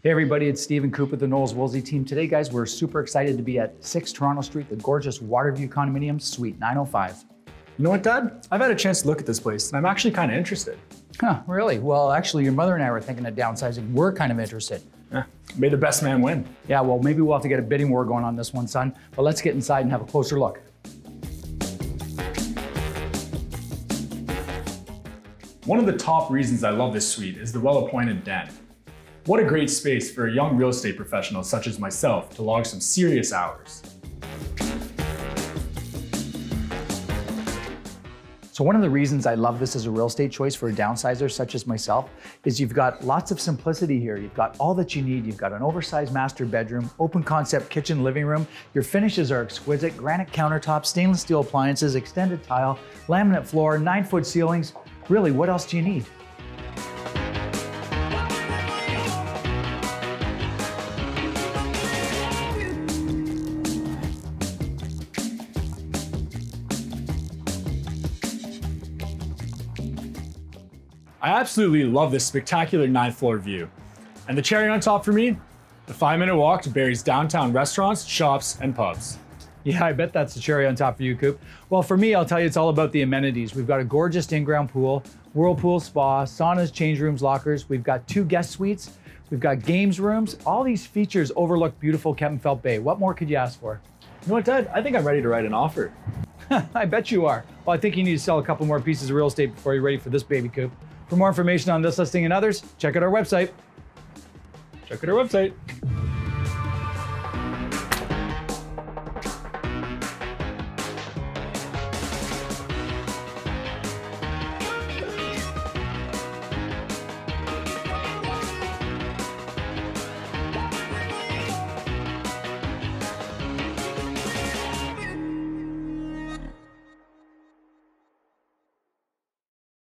Hey everybody, it's Stephen Coop with the Knowles Woolsey team. Today, guys, we're super excited to be at 6 Toronto Street, the gorgeous Water View Condominiums, Suite 905. You know what, Dad? I've had a chance to look at this place and I'm actually kind of interested. Huh, really? Well, actually, your mother and I were thinking of downsizing. We're kind of interested. May the best man win. Yeah, well, maybe we'll have to get a bidding war going on this one, son. But let's get inside and have a closer look. One of the top reasons I love this suite is the well-appointed den. What a great space for a young real estate professional such as myself to log some serious hours. So one of the reasons I love this as a real estate choice for a downsizer such as myself is you've got lots of simplicity here. You've got all that you need. You've got an oversized master bedroom, open concept kitchen, living room. Your finishes are exquisite, granite countertops, stainless steel appliances, extended tile, laminate floor, 9-foot ceilings. Really, what else do you need? I absolutely love this spectacular 9th floor view. And the cherry on top for me, the 5-minute walk to Barrie's downtown restaurants, shops, and pubs. Yeah, I bet that's the cherry on top for you, Coop. Well, for me, I'll tell you, it's all about the amenities. We've got a gorgeous in-ground pool, whirlpool spa, saunas, change rooms, lockers. We've got 2 guest suites. We've got games rooms. All these features overlook beautiful Kempenfelt Bay. What more could you ask for? You know what, Dad? I think I'm ready to write an offer. I bet you are. Well, I think you need to sell a couple more pieces of real estate before you're ready for this baby, Coop. For more information on this listing and others, check out our website. Check out our website.